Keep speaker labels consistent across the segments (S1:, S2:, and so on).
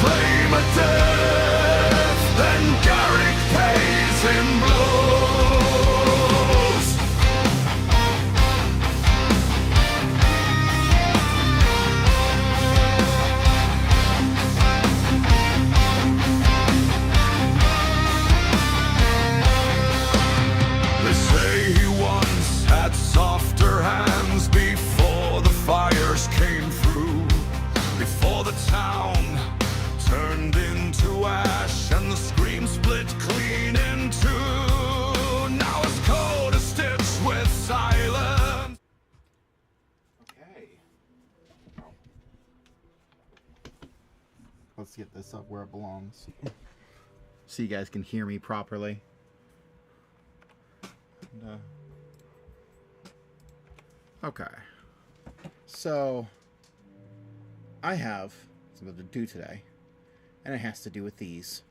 S1: flame of death, then Garrick pays in blows. They say he once had softer hands before the fires came through, before the town turned into ash and the scream split clean in two. Now it's cold as stitch with silence.
S2: Okay. Let's get this up where it belongs. So you guys can hear me properly. And, okay. So I have something to do today, and it has to do with these.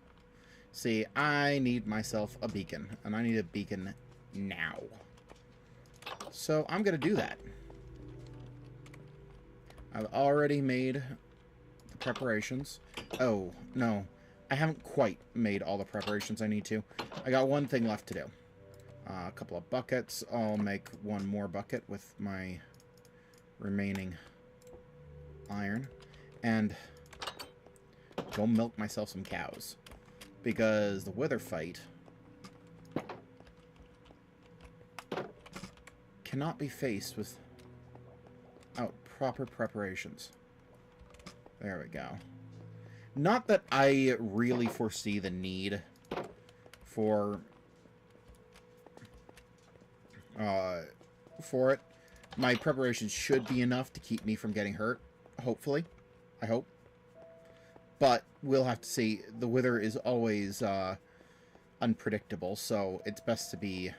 S2: See, I need myself a beacon, and I need a beacon now. So I'm gonna do that. I've already made the preparations. Oh, no. I haven't quite made all the preparations I need to. I got one thing left to do. A couple of buckets. I'll make one more bucket with my remaining iron. And go milk myself some cows. Because the wither fight cannot be faced without proper preparations. There we go. Not that I really foresee the need for it. My preparations should be enough to keep me from getting hurt. Hopefully. I hope. But we'll have to see. The wither is always unpredictable, so it's best to be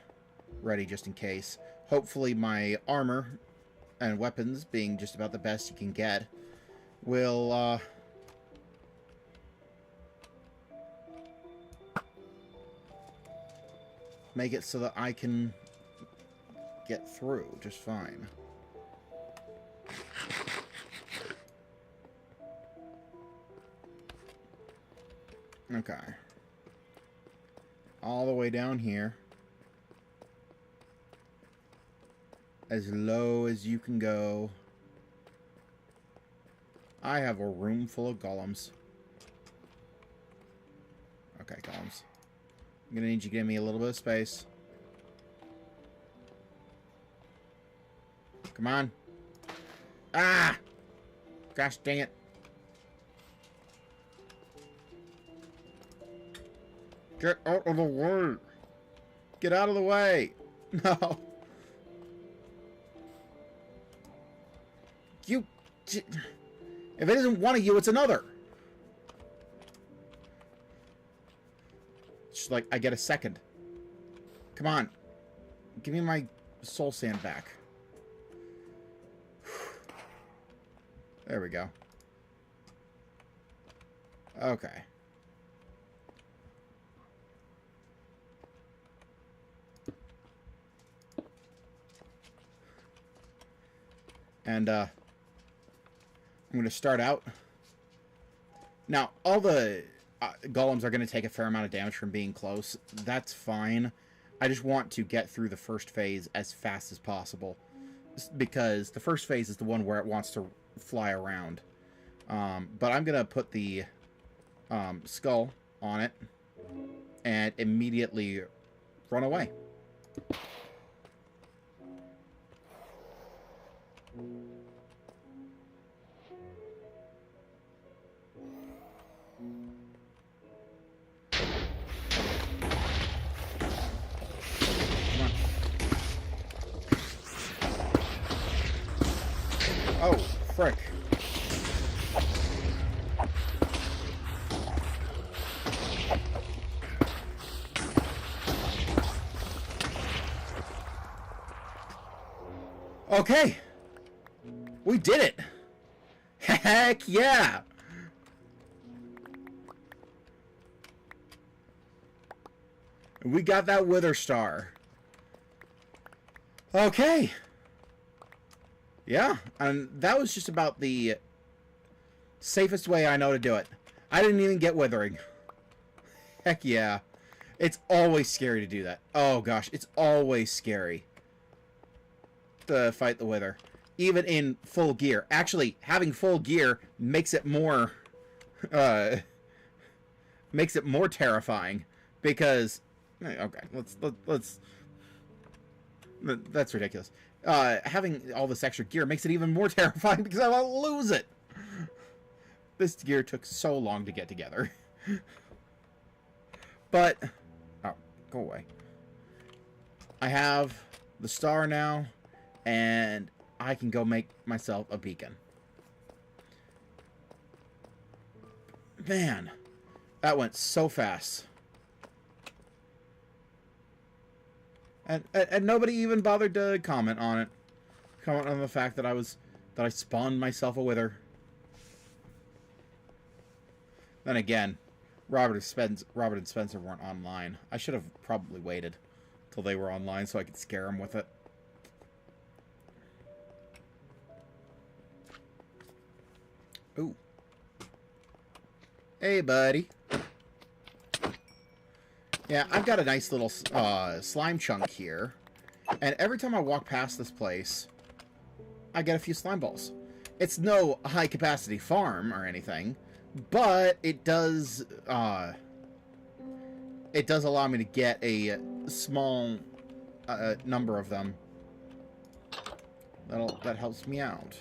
S2: ready just in case. Hopefully my armor and weapons, being just about the best you can get, will make it so that I can get through just fine. Okay. All the way down here. As low as you can go. I have a room full of golems. Okay, golems. I'm gonna need you to give me a little bit of space. Come on. Ah! Gosh dang it. Get out of the way. Get out of the way. No. You... If it isn't one of you, it's another. It's just like, I get a second. Come on. Give me my soul sand back. There we go. Okay. And, I'm going to start out. Now, all the golems are going to take a fair amount of damage from being close. That's fine. I just want to get through the first phase as fast as possible. Because the first phase is the one where it wants to fly around. But I'm going to put the skull on it and immediately run away. Oh, frick. Okay. We did it. Heck yeah. We got that Wither Star. Okay. Yeah, and that was just about the safest way I know to do it. I didn't even get withering. Heck yeah. It's always scary to do that. Oh gosh, it's always scary to fight the wither. Even in full gear. Actually, having full gear makes it more terrifying because okay, let's that's ridiculous. Having all this extra gear makes it even more terrifying because I will lose it. This gear took so long to get together. But oh, go away. I have the star now, and I can go make myself a beacon. Man, that went so fast. And nobody even bothered to comment on it. Comment on the fact that I spawned myself a wither. Then again, Robert and Spencer weren't online. I should have probably waited till they were online so I could scare them with it. Ooh. Hey, buddy. Yeah, I've got a nice little slime chunk here. And every time I walk past this place, I get a few slime balls. It's no high-capacity farm or anything, but it does allow me to get a small number of them. That helps me out.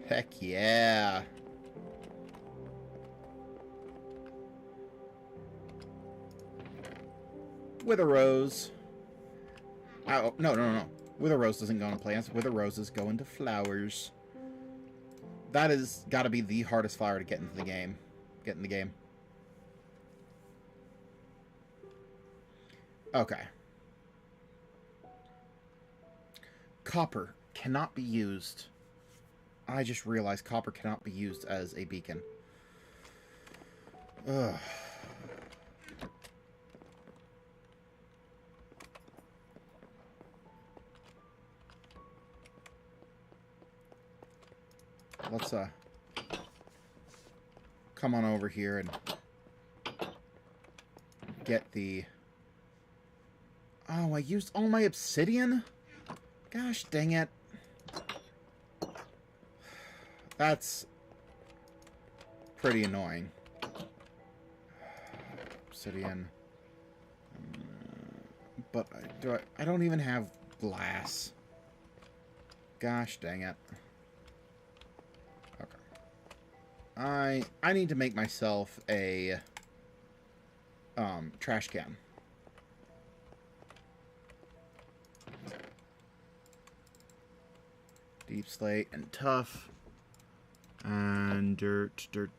S2: Heck yeah. Wither rose. Oh, no. Wither rose doesn't go into plants. Wither roses go into flowers. That has got to be the hardest flower to get into the game. Get in the game. Okay. Copper cannot be used. I just realized copper cannot be used as a beacon. Ugh. Let's come on over here and get the... Oh, I used all my obsidian? Gosh dang it. That's pretty annoying. Obsidian. But I don't even have glass. Gosh dang it. Okay. I need to make myself a trash can. Deep slate and tough. And dirt. There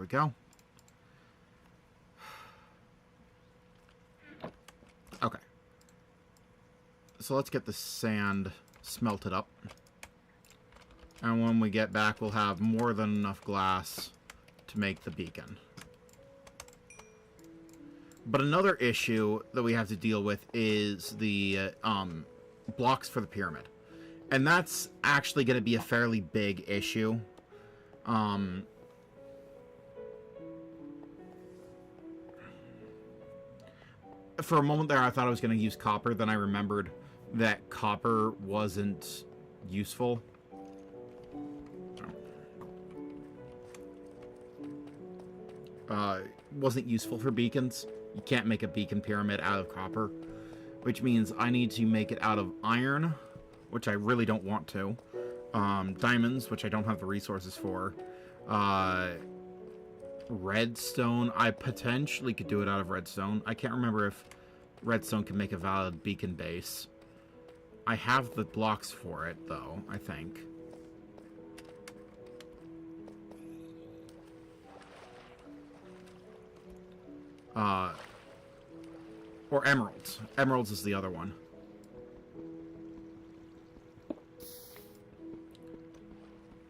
S2: we go. Okay. So let's get the sand smelted up. And when we get back, we'll have more than enough glass to make the beacon. But another issue that we have to deal with is the blocks for the pyramid. And that's actually going to be a fairly big issue. For a moment there, I thought I was going to use copper. Then I remembered that copper wasn't useful. Wasn't useful for beacons. You can't make a beacon pyramid out of copper. Which means I need to make it out of iron, which I really don't want to. Diamonds, which I don't have the resources for. Redstone. I potentially could do it out of redstone. I can't remember if redstone can make a valid beacon base. I have the blocks for it, though, I think. Or emeralds. Emeralds is the other one.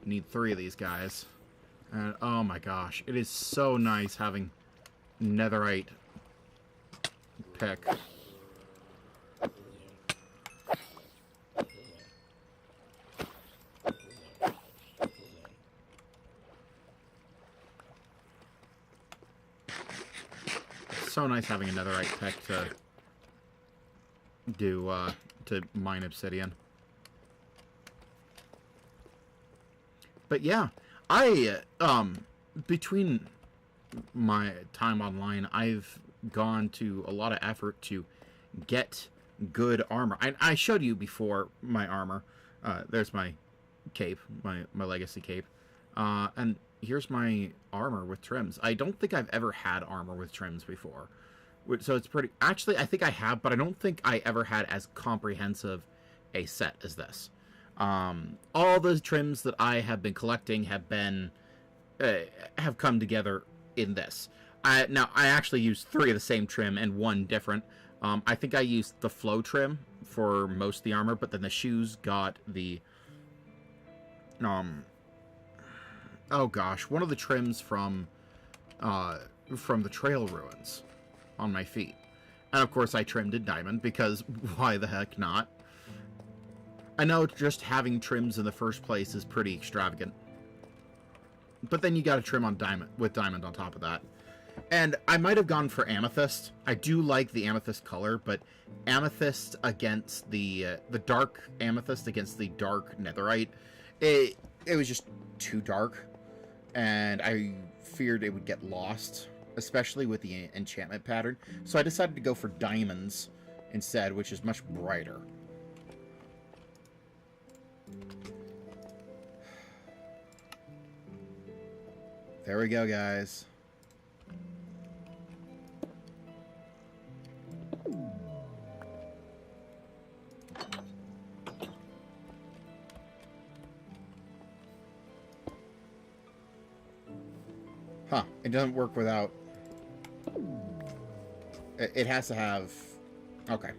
S2: Need 3 of these guys. And oh my gosh, it is so nice having netherite pick. so nice having a netherite tech to mine obsidian. But yeah, between my time online, I've gone to a lot of effort to get good armor. I showed you before my armor. There's my cape, my legacy cape. And here's my armor with trims. I don't think I've ever had armor with trims before. So it's pretty... Actually, I think I have, but I don't think I ever had as comprehensive a set as this. All the trims that I have been collecting have been... have come together in this. Now, I actually used 3 of the same trim and 1 different. I think I used the flow trim for most of the armor, but then the shoes got the... oh gosh, one of the trims from the trail ruins on my feet. And of course I trimmed in diamond, because why the heck not? I know just having trims in the first place is pretty extravagant. But then you gotta trim on diamond, with diamond on top of that. And I might have gone for amethyst. I do like the amethyst color, but amethyst against the dark amethyst against the dark netherite, it was just too dark. And I feared it would get lost, especially with the enchantment pattern. So I decided to go for diamonds instead, which is much brighter. There we go, guys. Huh, it doesn't work without... It has to have... Okay.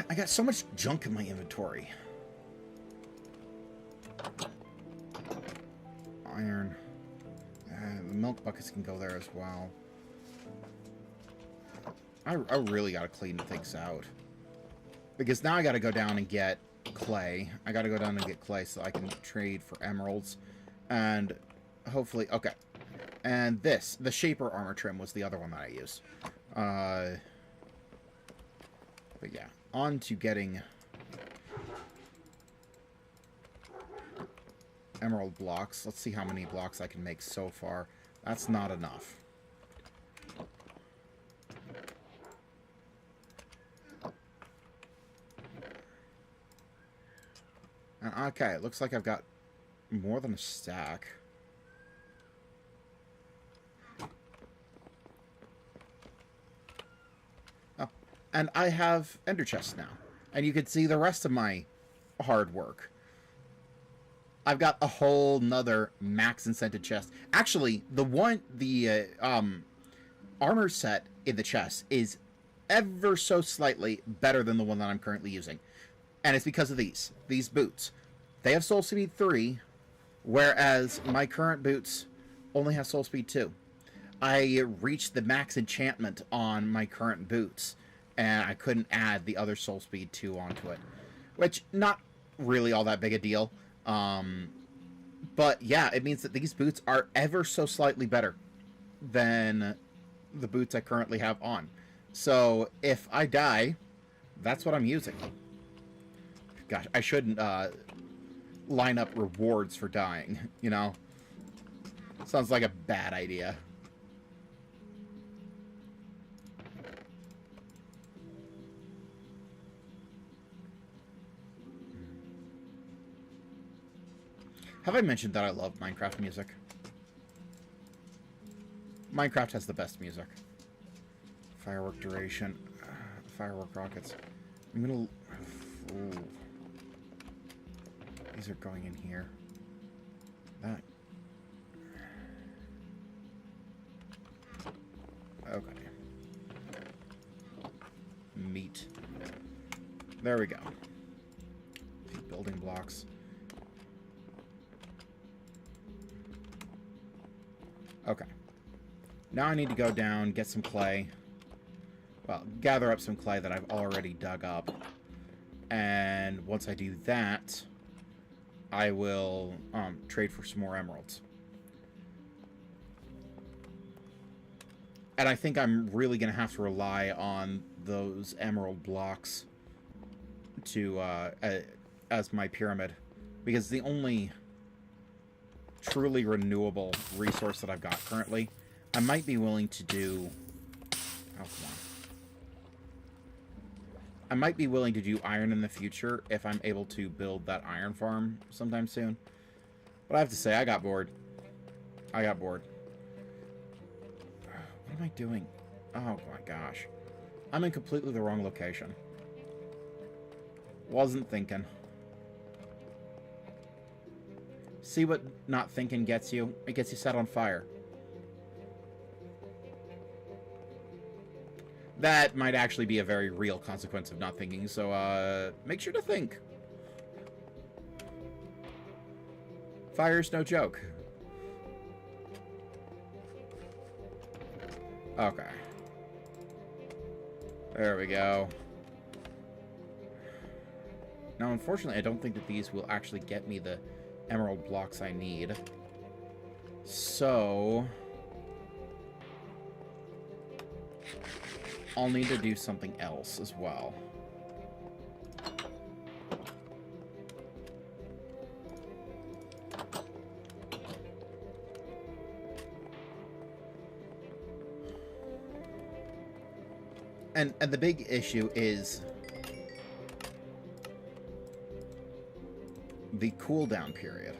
S2: I got so much junk in my inventory. Iron. The milk buckets can go there as well. I really gotta clean things out. Because now I gotta go down and get clay. I gotta go down and get clay so I can trade for emeralds. And... hopefully, okay. And this, the Shaper armor trim was the other one that I used. But yeah, on to getting emerald blocks. Let's see how many blocks I can make so far. That's not enough. Okay, it looks like I've got more than a stack. And I have ender chests now. And you can see the rest of my hard work. I've got a whole nother max incented chest. Actually, the armor set in the chest is ever so slightly better than the one that I'm currently using. And it's because of these boots. They have soul speed 3, whereas my current boots only have soul speed 2. I reached the max enchantment on my current boots, and I couldn't add the other soul speed 2 onto it. Which, not really all that big a deal. But yeah, it means that these boots are ever so slightly better than the boots I currently have on. So, if I die, that's what I'm using. Gosh, I shouldn't line up rewards for dying, you know? Sounds like a bad idea. Have I mentioned that I love Minecraft music? Minecraft has the best music. Firework duration. Firework rockets. I'm gonna... Ooh. These are going in here. That... Okay. Meat. There we go. A few building blocks. Okay. Now I need to go down, get some clay. Well, gather up some clay that I've already dug up. And once I do that, I will trade for some more emeralds. And I think I'm really going to have to rely on those emerald blocks to as my pyramid, because the only truly renewable resource that I've got currently. I might be willing to do... Oh, come on. I might be willing to do iron in the future if I'm able to build that iron farm sometime soon. But I have to say, I got bored. I got bored. What am I doing? Oh my gosh. I'm in completely the wrong location. Wasn't thinking. See what not thinking gets you? It gets you set on fire. That might actually be a very real consequence of not thinking, so make sure to think. Fire's no joke. Okay. There we go. Now, unfortunately, I don't think that these will actually get me the emerald blocks I need. So... I'll need to do something else as well. And the big issue is the cooldown period.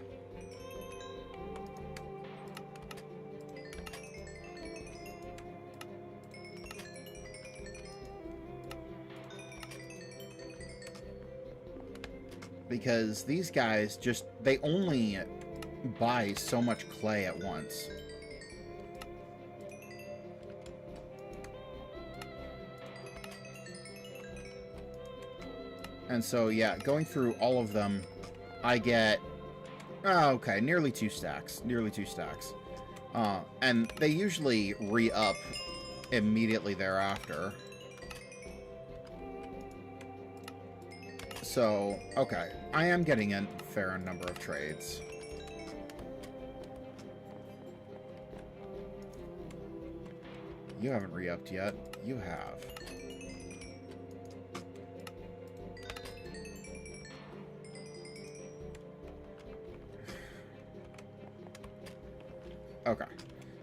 S2: Because these guys just, they only buy so much clay at once. And so, yeah, going through all of them, I get, oh, okay, nearly 2 stacks. Nearly 2 stacks. And they usually re-up immediately thereafter. So, okay, I am getting a fair number of trades. You haven't re-upped yet. You have. Okay.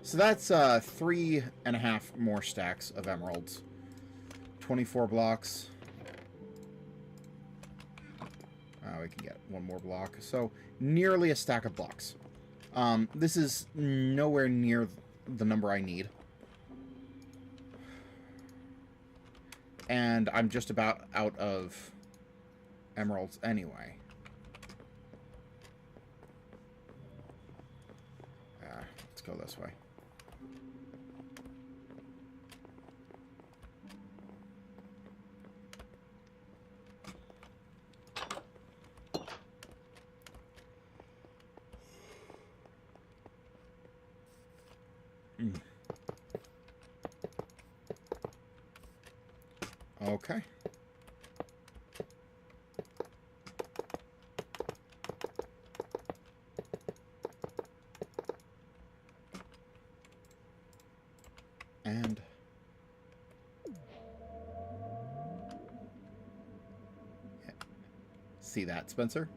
S2: So that's 3.5 more stacks of emeralds. 24 blocks. We can get 1 more block. So, nearly a stack of blocks. This is nowhere near the number I need. And I'm just about out of emeralds anyway. Let's go this way. Okay. And yeah. See that, Spencer?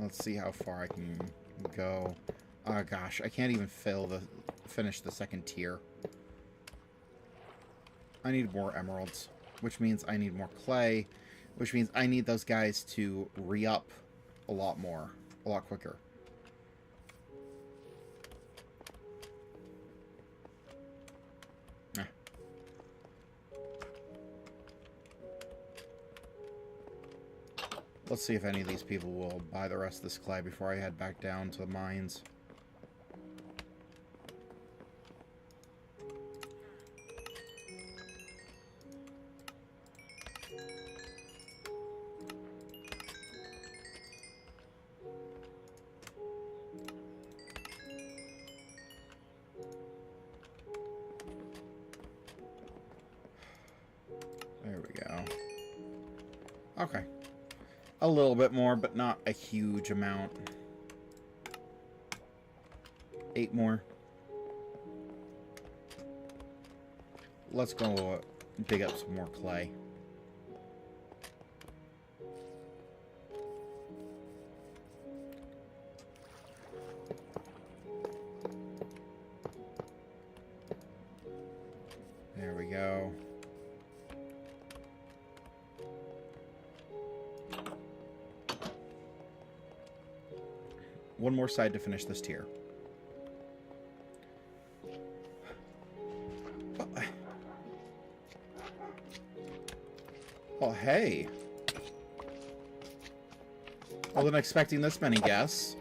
S2: Let's see how far I can go. Oh gosh, I can't even finish the second tier. I need more emeralds, which means I need more clay, which means I need those guys to re-up a lot more, a lot quicker. Let's see if any of these people will buy the rest of this clay before I head back down to the mines. There we go. Okay. A little bit more, but not a huge amount. 8 more. Let's go dig up some more clay. There we go. One more side to finish this tier. Oh, hey. I wasn't expecting this many guests.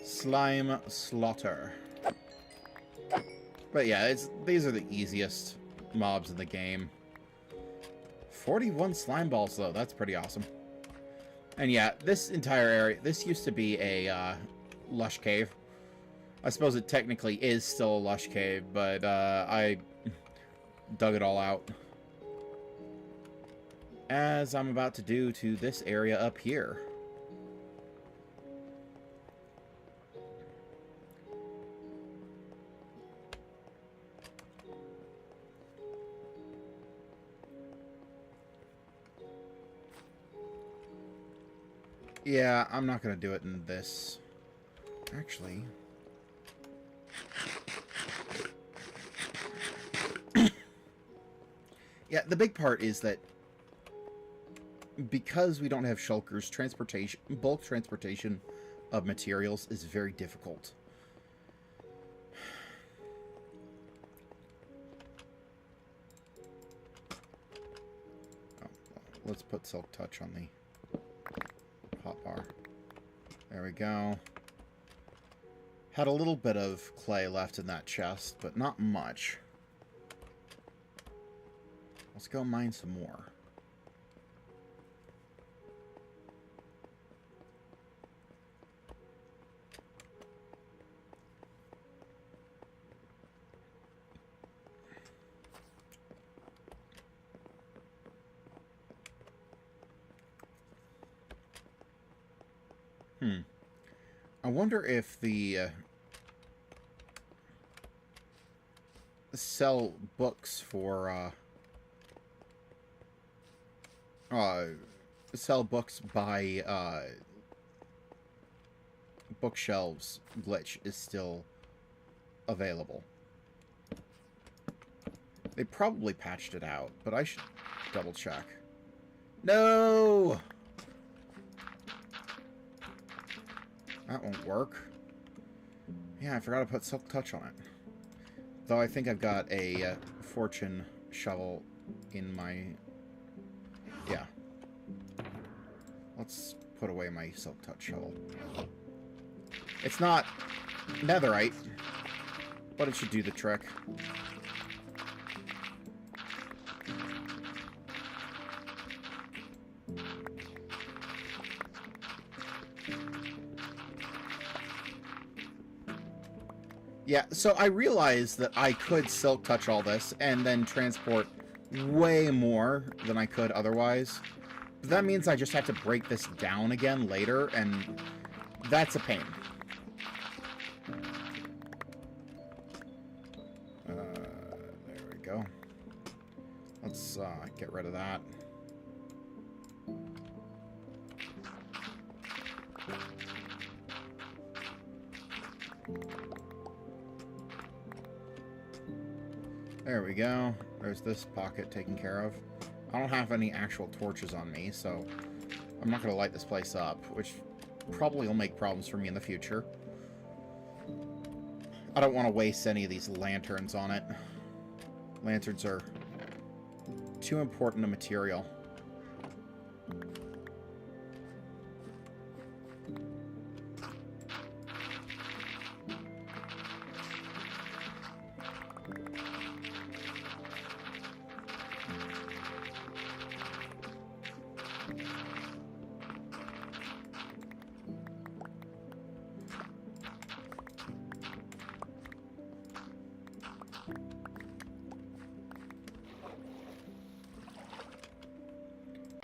S2: Slime Slaughter. But yeah, these are the easiest mobs in the game. 41 slime balls, though. That's pretty awesome. And yeah, this entire area, this used to be a lush cave. I suppose it technically is still a lush cave, but I dug it all out. As I'm about to do to this area up here. Yeah, I'm not going to do it in this. Actually. Yeah, the big part is that because we don't have shulkers, bulk transportation of materials is very difficult. Oh, let's put Silk Touch on the hotbar. There we go. Had a little bit of clay left in that chest, but not much. Let's go mine some more. I wonder if the sell books for sell books by bookshelves glitch is still available. They probably patched it out, but I should double check. No! That won't work. Yeah, I forgot to put Silk Touch on it. Though I think I've got a fortune shovel in my... Yeah. Let's put away my Silk Touch shovel. It's not netherite, but it should do the trick. Yeah, so I realized that I could Silk Touch all this and then transport way more than I could otherwise. But that means I just have to break this down again later, and that's a pain. There we go. Let's get rid of that. There we go. There's this pocket taken care of. I don't have any actual torches on me, so I'm not going to light this place up, which probably will make problems for me in the future. I don't want to waste any of these lanterns on it. Lanterns are too important a material.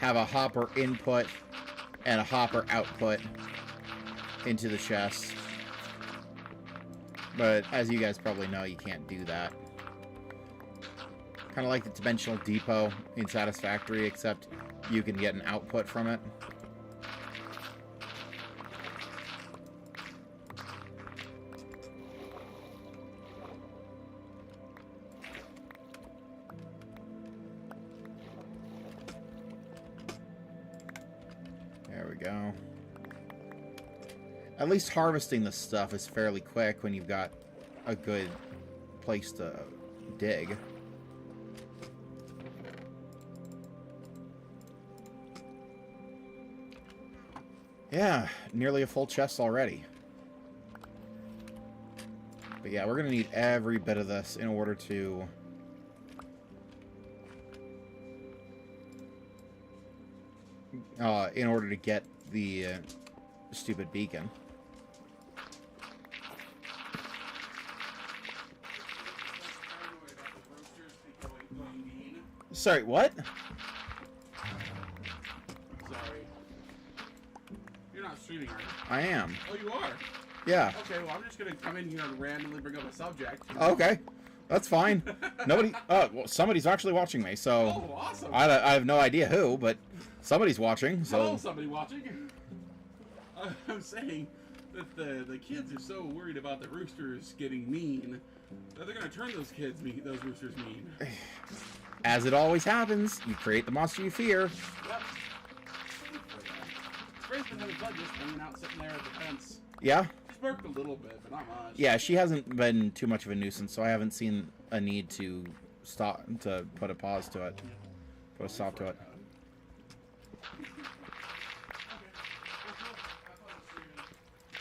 S2: have a hopper input and a hopper output into the chest. But as you guys probably know, you can't do that. Kind of like the Dimensional Depot in Satisfactory, except you can get an output from it. There we go. At least harvesting the stuff is fairly quick when you've got a good place to dig. Yeah, nearly a full chest already. But yeah, we're going to need every bit of this in order to... get the stupid beacon. Sorry, what?
S3: Sorry. You're not streaming, are you?
S2: I am.
S3: Oh, you are?
S2: Yeah.
S3: Okay, well, I'm just going to come in here and randomly bring up a subject.
S2: Okay. That's fine. Nobody... Oh, well, somebody's actually watching me, so...
S3: Oh, awesome.
S2: I have no idea who, but somebody's watching, so...
S3: Hello, somebody watching. I'm saying that the kids are so worried about the roosters getting mean that they're going to turn those roosters mean.
S2: As it always happens, you create the monster you fear.
S3: Yep. Grace been having fun just hanging out, sitting there at the fence.
S2: Yeah?
S3: She's barked a little bit, but not much.
S2: Yeah, she hasn't been too much of a nuisance, so I haven't seen a need to put a pause to it. Put a stop to it.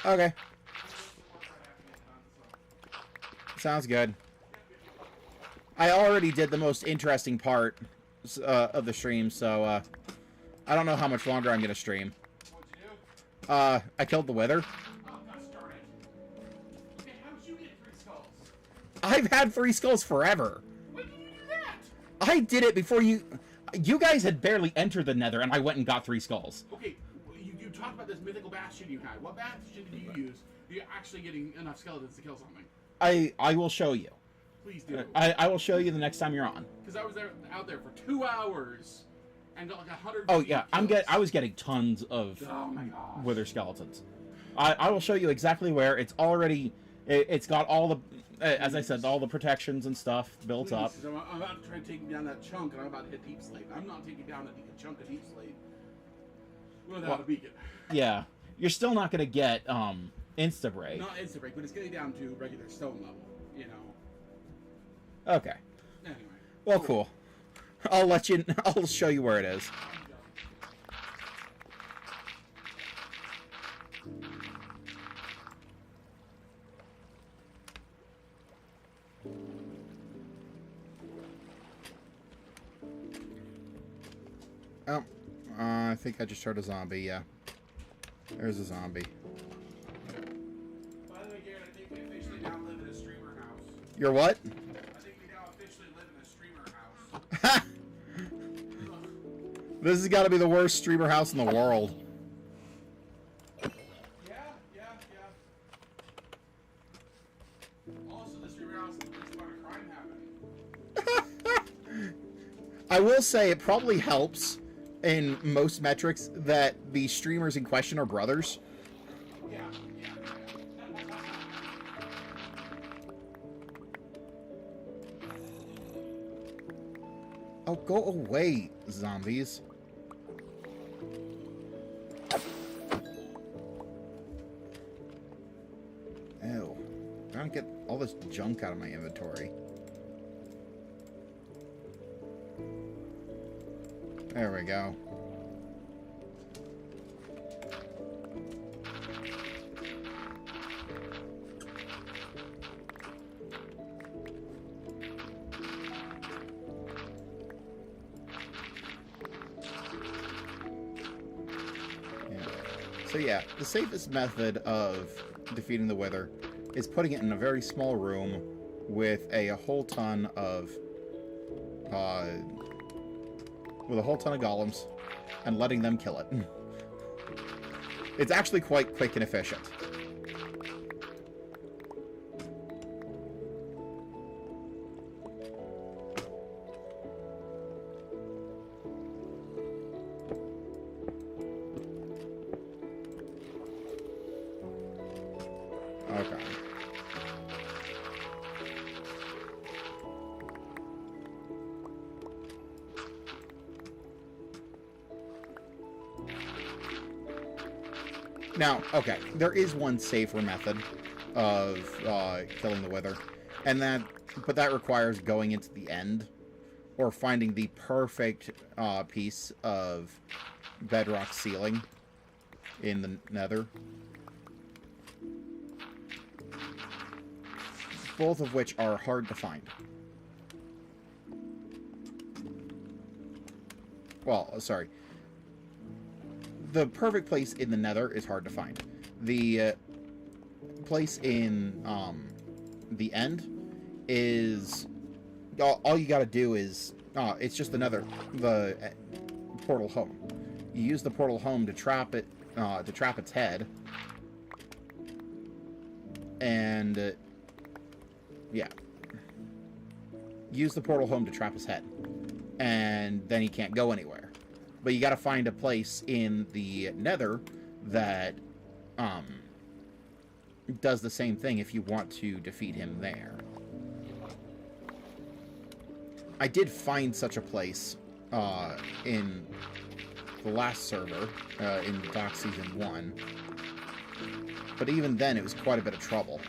S2: Okay. Sounds good. I already did the most interesting part of the stream, so I don't know how much longer I'm going to stream.
S3: What'd you do?
S2: I killed the Wither.
S3: Oh, gosh darn it. Okay, how did you get 3 skulls?
S2: I've had 3 skulls forever.
S3: When did you do that?
S2: I did it before you... You guys had barely entered the Nether, and I went and got 3 skulls.
S3: Okay, you talked about this mythical bastion you had. What bastion did you use? You're actually getting enough skeletons to kill something.
S2: I will show you.
S3: Please do.
S2: I will show you the next time you're on.
S3: Because I was out there for 2 hours and got like 100.
S2: Oh yeah, I was getting tons of
S3: Oh my gosh.
S2: Wither skeletons. I will show you exactly where. It's already... It's got all the... as I said, all the protections and stuff built up.
S3: Please, I'm about to try to take down that chunk, and I'm about to hit deep slate. I'm not taking down a chunk of deep slate without a beacon.
S2: Yeah. You're still not going to get insta break.
S3: Not insta break, but it's getting down to regular stone level. You know.
S2: Okay.
S3: Anyway.
S2: Well, cool. I'll show you where it is. Oh, I think I just heard a zombie, yeah. There's a zombie.
S3: By the way, Garrett, I think we officially now live in a streamer house.
S2: You're what?
S3: I think we now officially live in a streamer house.
S2: This has got to be the worst streamer house in the world.
S3: Yeah. Also, the streamer house is the place where a crime happened.
S2: I will say it probably helps in most metrics that the streamers in question are brothers.
S3: Yeah.
S2: Oh, go away, zombies. Ew. I don't get all this junk out of my inventory. There we go. So yeah, the safest method of defeating the Wither is putting it in a very small room with a whole ton of with a whole ton of golems and letting them kill it. It's actually quite quick and efficient. Okay. Now, okay, there is one safer method of killing the Wither, and but that requires going into the end, or finding the perfect piece of bedrock ceiling in the Nether. Both of which are hard to find. Well, sorry. The perfect place in the Nether is hard to find. The place in the end is all you got to do is it's just the portal home. You use the portal home to trap it, to trap its head, and yeah, use the portal home to trap his head, and then he can't go anywhere. But you got to find a place in the Nether that does the same thing if you want to defeat him there. I did find such a place in the last server, in Dock Season 1. But even then, it was quite a bit of trouble.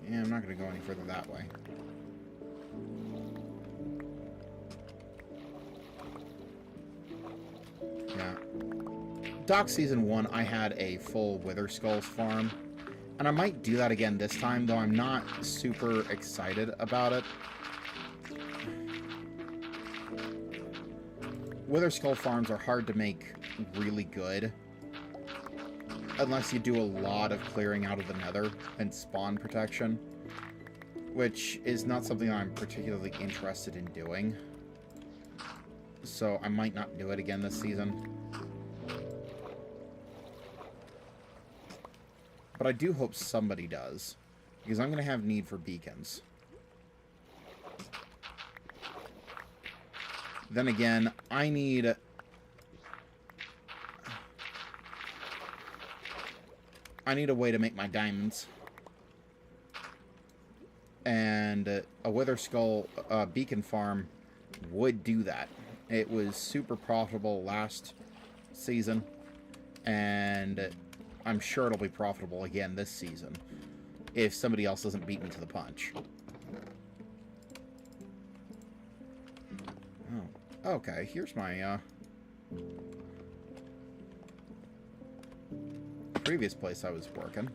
S2: Yeah, I'm not going to go any further that way. Yeah. Dock Season 1, I had a full Wither Skulls farm. And I might do that again this time, though I'm not super excited about it. Wither Skull farms are hard to make really good, unless you do a lot of clearing out of the Nether and spawn protection, which is not something I'm particularly interested in doing. So I might not do it again this season. But I do hope somebody does, because I'm going to have need for beacons. Then again, I need a way to make my diamonds. And a Wither Skull beacon farm would do that. It was super profitable last season, and I'm sure it'll be profitable again this season, if somebody else doesn't beat me to the punch. Oh, okay, here's my previous place I was working.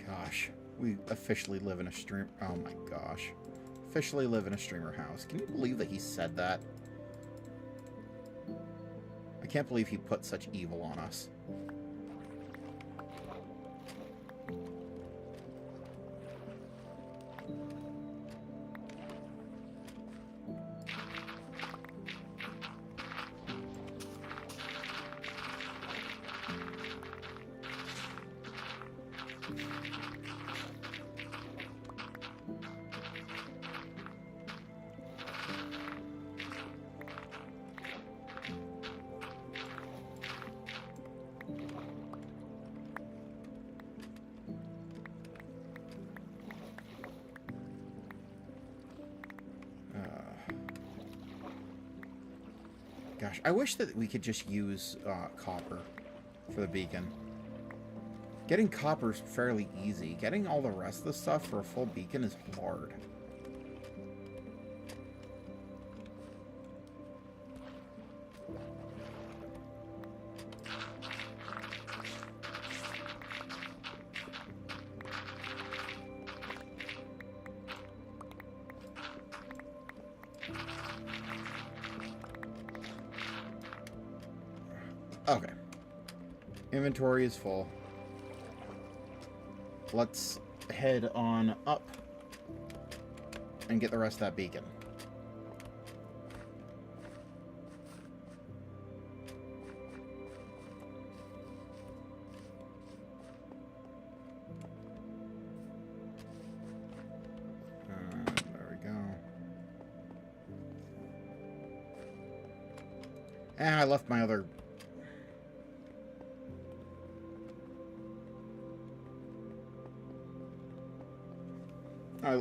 S2: Gosh, we officially live in a stream. Oh my gosh. Officially live in a streamer house. Can you believe that he said that? I can't believe he put such evil on us. gosh, I wish that we could just use copper for the beacon. Getting copper's fairly easy. Getting all the rest of the stuff for a full beacon is hard. Okay. Inventory is full. Let's head on up and get the rest of that beacon. There we go. And I left my other...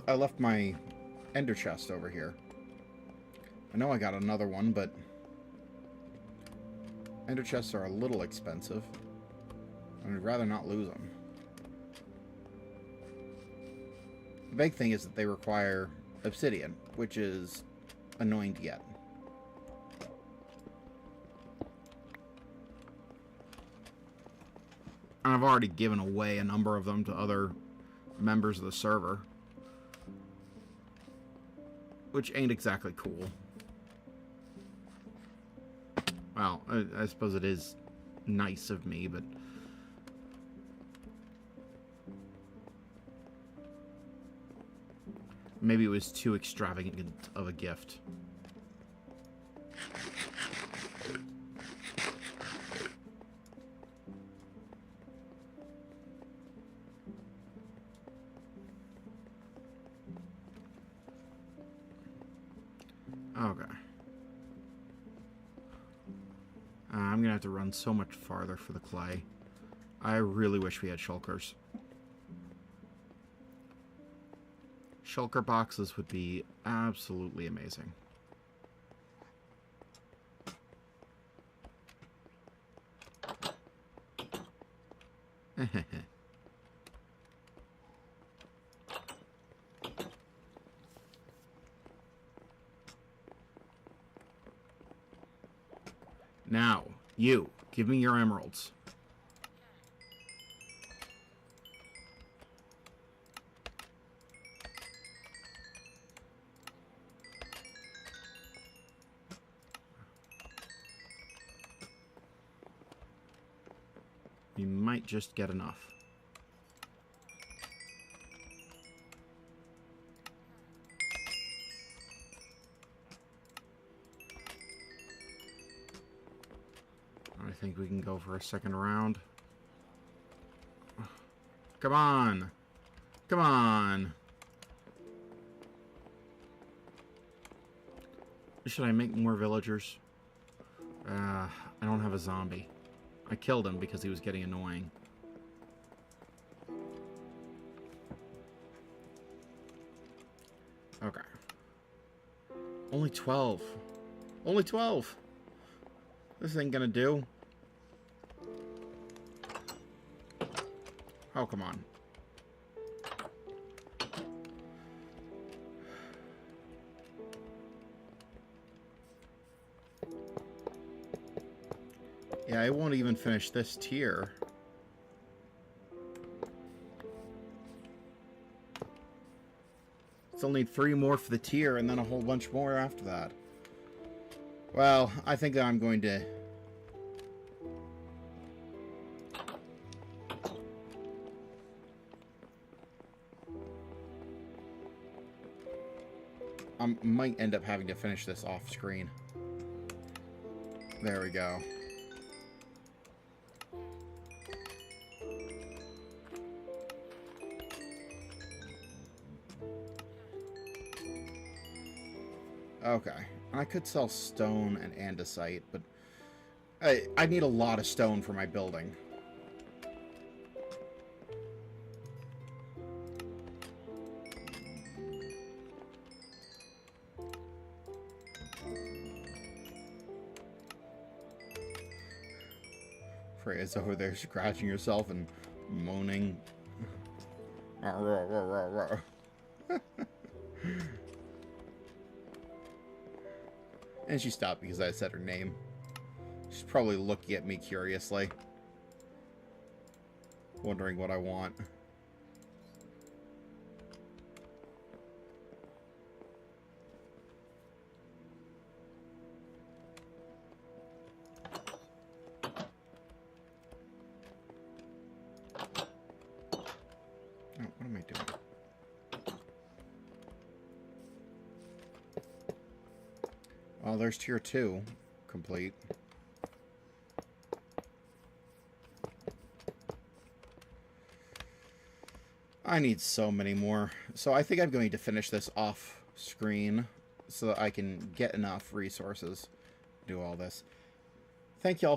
S2: I left my ender chest over here. I know I got another one, but ender chests are a little expensive. I'd rather not lose them. The big thing is that they require obsidian, which is annoying to get. And I've already given away a number of them to other members of the server, which ain't exactly cool. Well, I suppose it is nice of me, but... maybe it was too extravagant of a gift. Okay. I'm gonna have to run so much farther for the clay. I really wish we had shulkers. Shulker boxes would be absolutely amazing. Now, you, give me your emeralds. We might just get enough. I think we can go for a second round. Come on! Come on! Should I make more villagers? I don't have a zombie. I killed him because he was getting annoying. Okay. Only 12. Only 12! This ain't gonna do. Oh, come on. Yeah, I won't even finish this tier. Still need 3 more for the tier, and then a whole bunch more after that. Well, I think that I'm going to... I might end up having to finish this off screen. There we go. Okay. I could sell stone and andesite, but I need a lot of stone for my building. Freya's over there scratching herself and moaning. And she stopped because I said her name. She's probably looking at me curiously, wondering what I want. Oh, what am I doing? Oh, there's tier 2 complete. I need so many more. So I think I'm going to finish this off screen so that I can get enough resources to do all this. Thank you all for